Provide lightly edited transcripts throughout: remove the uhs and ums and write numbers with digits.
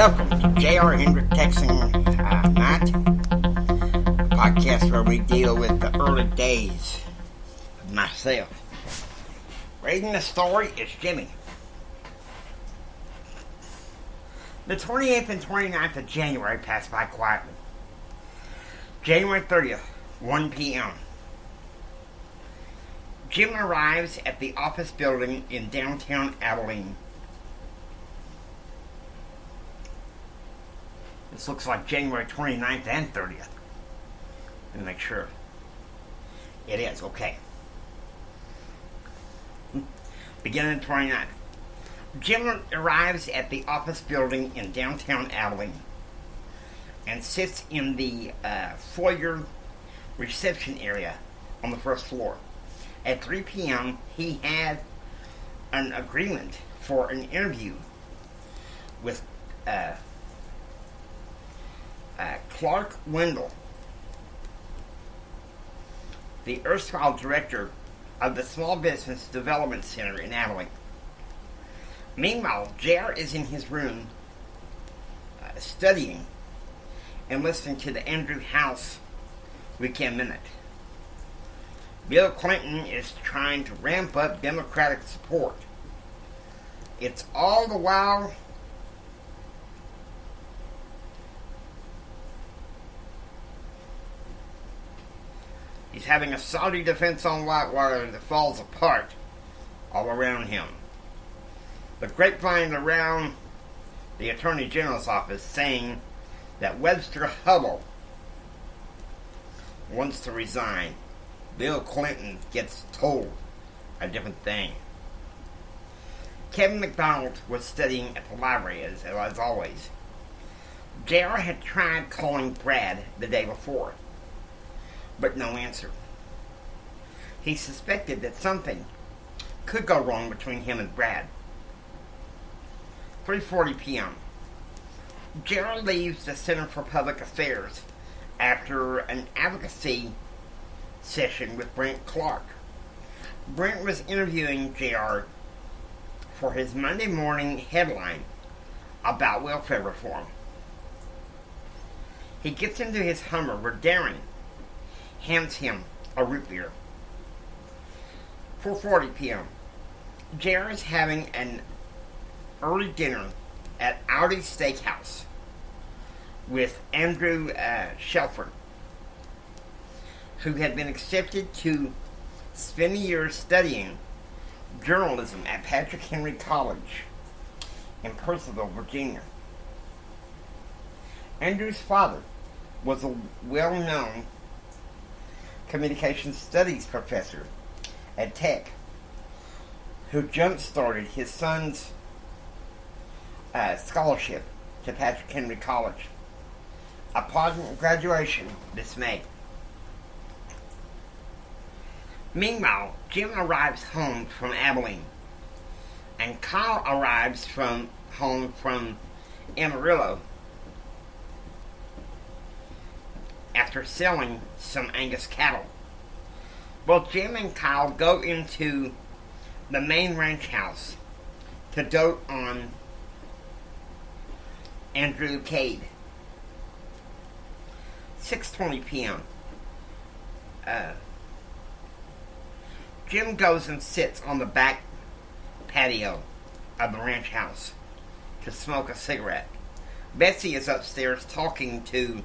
Welcome to J.R. Hendrick Texan Night, a podcast where we deal with the early days of myself. Reading the story is Jimmy. The 28th and 29th of January passed by quietly. January 30th, 1 p.m. Jim arrives at the office building in downtown Abilene. This looks like January 29th and 30th. Let me make sure. It is, okay. Beginning of 29th. Jim arrives at the office building in downtown Abilene and sits in the foyer reception area on the first floor. At 3 p.m., he had an agreement for an interview with Clark Wendell, the erstwhile director of the Small Business Development Center in Abilene. Meanwhile, JR is in his room studying and listening to the Andrew House Weekend Minute. Bill Clinton is trying to ramp up Democratic support. It's all the while he's having a Saudi defense on Whitewater that falls apart all around him. The grapevine around the Attorney General's office saying that Webster Hubbell wants to resign. Bill Clinton gets told a different thing. Kevin McDonald was studying at the library as always. JR had tried calling Brad the day before, but no answer. He suspected that something could go wrong between him and Brad. 3:40 p.m. JR leaves the Center for Public Affairs after an advocacy session with Brent Clark. Brent was interviewing JR for his Monday morning headline about welfare reform. He gets into his Hummer where Darren hands him a root beer. 4:40 p.m. JR is having an early dinner at Audi Steakhouse with Andrew Shelford, who had been accepted to spend a year studying journalism at Patrick Henry College in Purcellville, Virginia. Andrew's father was a well-known communication studies professor at Tech who jump-started his son's scholarship to Patrick Henry College upon graduation this May. Meanwhile, Jim arrives home from Abilene, and Kyle arrives home from Amarillo after selling some Angus cattle. Both Jim and Kyle go into the main ranch house to dote on Andrew Cade. 6:20 p.m. Jim goes and sits on the back patio of the ranch house to smoke a cigarette. Betsy is upstairs talking to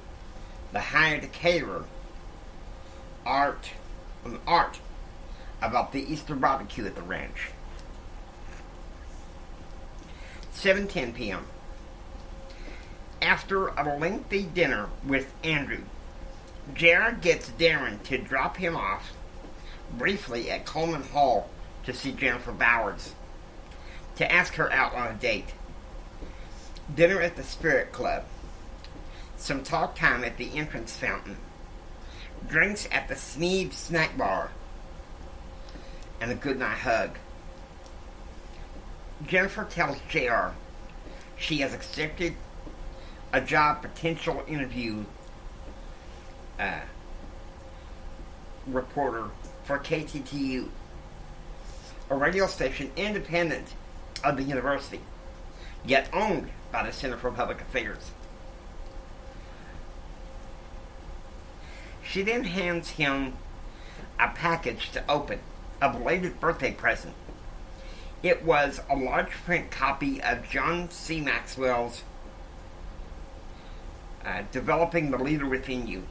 the hired caterer, Art, about the Easter barbecue at the ranch. 7:10 p.m. After a lengthy dinner with Andrew, Jared gets Darren to drop him off briefly at Coleman Hall to see Jennifer Bowers, to ask her out on a date. Dinner at the Spirit Club. Some talk time at the entrance fountain. Drinks at the Sneed Snack Bar. And a goodnight hug. Jennifer tells JR she has accepted a job potential interview reporter for KTTU, a radio station independent of the university, yet owned by the Center for Public Affairs. She then hands him a package to open, a belated birthday present. It was a large print copy of John C. Maxwell's Developing the Leader Within You.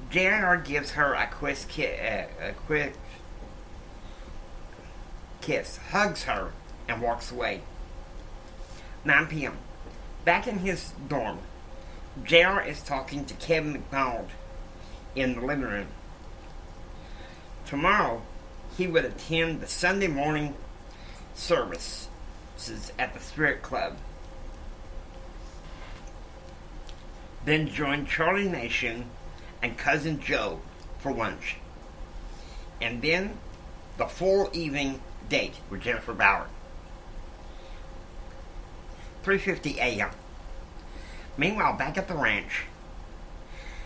JR gives her a quick kiss, hugs her, and walks away. 9 p.m. Back in his dorm, JR is talking to Kevin McDonald in the living room. Tomorrow, he would attend the Sunday morning services at the Spirit Club. Then join Charlie Nation and Cousin Joe for lunch. And then the full evening date with Jennifer Bauer. 3:50 a.m. Meanwhile, back at the ranch,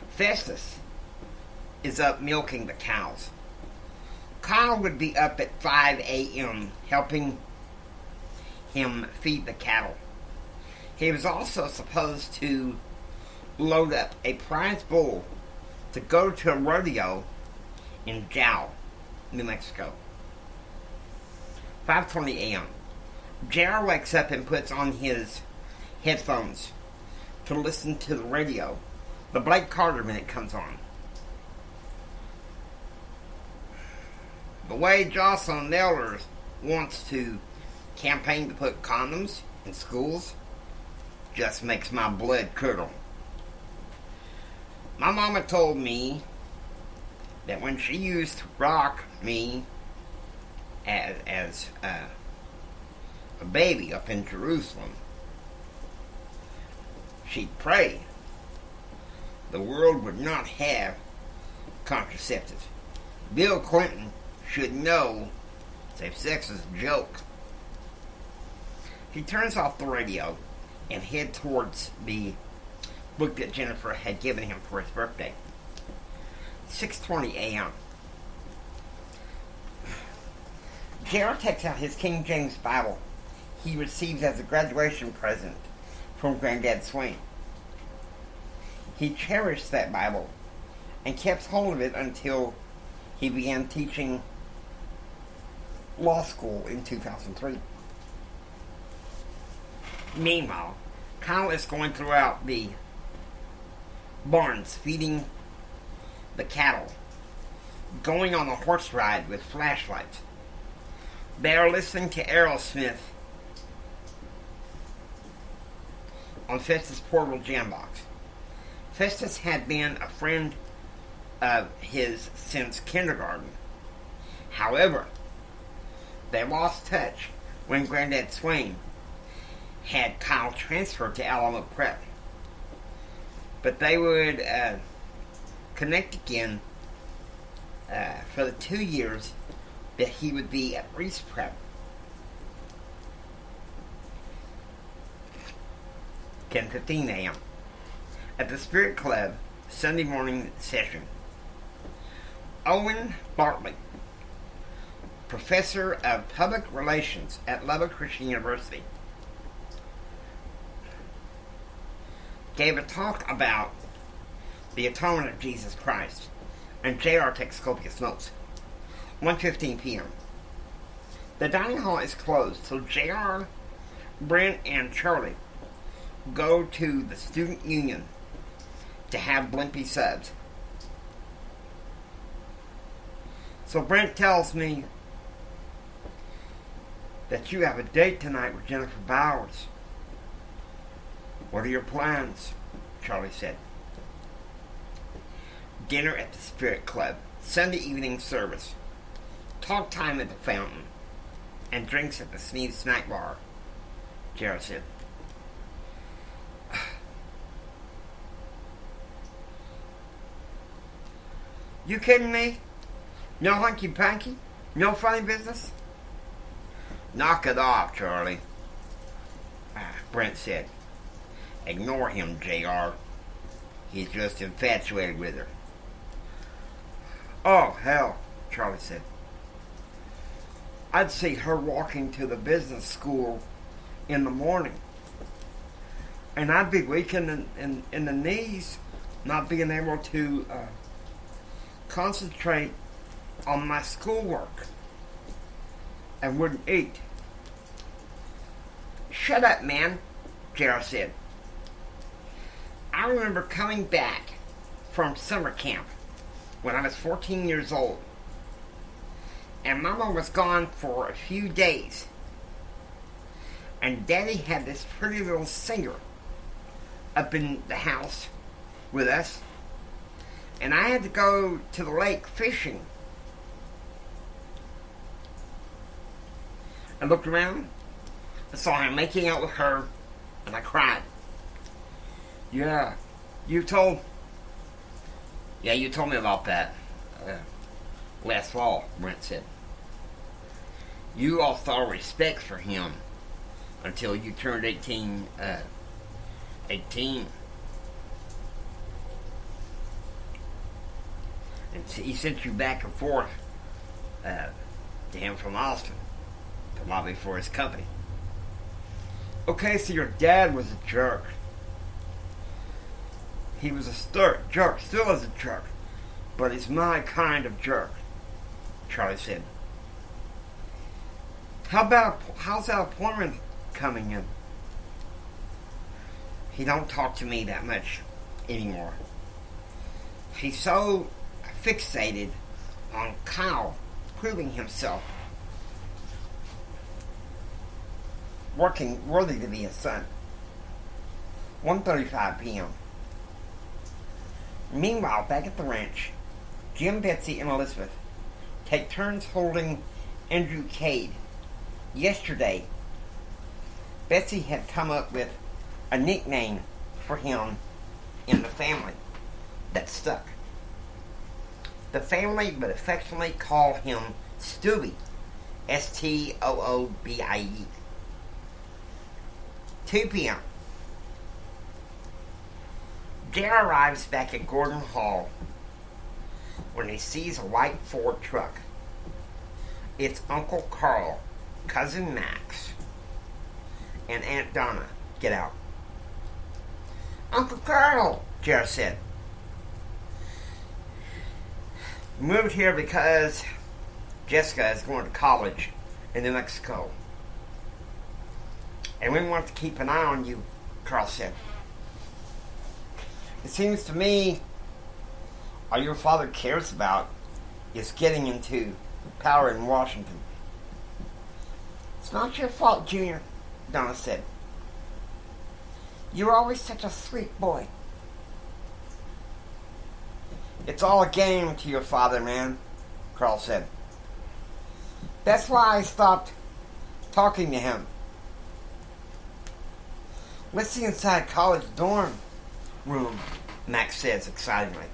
Festus is up milking the cows. Kyle would be up at 5 a.m. helping him feed the cattle. He was also supposed to load up a prize bull to go to a rodeo in Jow, New Mexico. 5:20 a.m. JR wakes up and puts on his headphones to listen to the radio. The Blake Carter minute comes on. The way Jocelyn Elders wants to campaign to put condoms in schools just makes my blood curdle. My mama told me that when she used to rock me as a baby up in Jerusalem, she'd pray the world would not have contraceptives. Bill Clinton should know safe sex is a joke. He turns off the radio and head towards the book that Jennifer had given him for his birthday. 6:20 a.m. JR takes out his King James Bible he received as a graduation present from Granddad Swain. He cherished that Bible and kept hold of it until he began teaching law school in 2003. Meanwhile, Kyle is going throughout the barns feeding the cattle, going on a horse ride with flashlights. They are listening to Aerosmith on Festus' portable jam box. Festus had been a friend of his since kindergarten. However, they lost touch when Granddad Swain had Kyle transferred to Alamo Prep. But they would connect again for the 2 years that he would be at Reese Prep. 10:15 a.m. At the Spirit Club Sunday morning session, Owen Bartley, professor of public relations at Lubbock Christian University, gave a talk about the atonement of Jesus Christ, and JR takes copious notes. 1:15 p.m. The dining hall is closed, so JR, Brent, and Charlie go to the student union to have blimpie subs. So Brent tells me that you have a date tonight with Jennifer Bowers. What are your plans? Charlie said. Dinner at the Spirit Club, Sunday evening service, talk time at the fountain, and drinks at the Sneed Snack Bar, Jared said. You kidding me? No hunky-panky? No funny business? Knock it off, Charlie, Brent said. Ignore him, JR. He's just infatuated with her. Oh, hell, Charlie said. I'd see her walking to the business school in the morning. And I'd be weak in the knees, not being able to concentrate on my schoolwork, and wouldn't eat. "Shut up, man," J.R. said. "I remember coming back from summer camp when I was 14 years old, and Mama was gone for a few days, and Daddy had this pretty little singer up in the house with us, and I had to go to the lake fishing. I looked around, I saw him making out with her, and I cried." Yeah, you told me about that last fall," Brent said. "You lost all respect for him until you turned 18. And he sent you back and forth to him from Austin to lobby for his company." "Okay, so your dad was a jerk." "He was a jerk, still is a jerk, but he's my kind of jerk," Charlie said. How's that appointment coming in?" "He don't talk to me that much anymore. He's so fixated on Kyle proving himself worthy to be his son." 1:35 p.m. Meanwhile, back at the ranch, Jim, Betsy, and Elizabeth take turns holding Andrew Cade. Yesterday, Betsy had come up with a nickname for him in the family that stuck. The family would affectionately call him Stooby, Stoobie. 2 p.m. J.R. arrives back at Gordon Hall when he sees a white Ford truck. It's Uncle Carl, Cousin Max, and Aunt Donna get out. "Uncle Carl," J.R. said. "We moved here because Jessica is going to college in New Mexico, and we want to keep an eye on you," Carl said. "It seems to me all your father cares about is getting into power in Washington." "It's not your fault, Junior," Donna said. "You were always such a sweet boy." "It's all a game to your father, man," Carl said. "That's why I stopped talking to him." "Let's see inside college dorm room," Max says excitedly.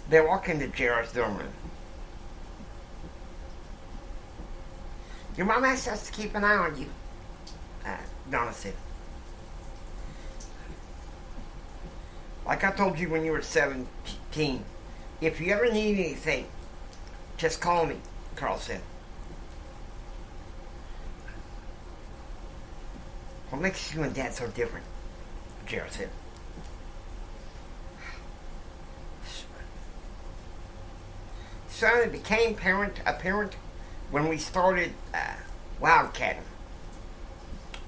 They walk into J.R.'s dorm room. "Your mom asked us to keep an eye on you," Donna said. "Like I told you when you were 17, if you ever need anything, just call me," Carl said. "What makes you and Dad so different?" J.R. said. "Son, it became apparent when we started wildcatting.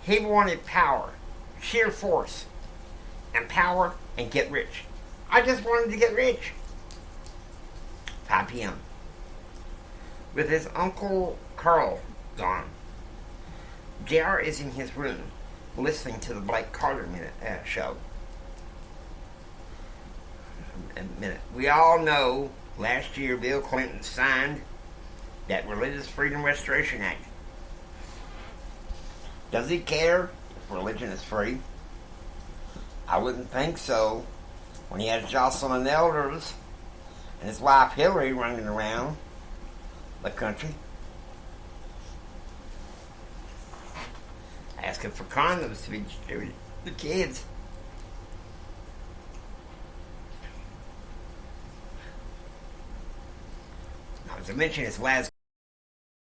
He wanted power, sheer force, and power, and get rich. I just wanted to get rich." 5 p.m. With his Uncle Carl gone, J.R. is in his room listening to the Blake Carter show. We all know last year Bill Clinton signed that Religious Freedom Restoration Act. Does he care if religion is free? I wouldn't think so when he has Jocelyn Elders and his wife Hillary running around the country asking for condoms to be distributed to kids. I was to mention his last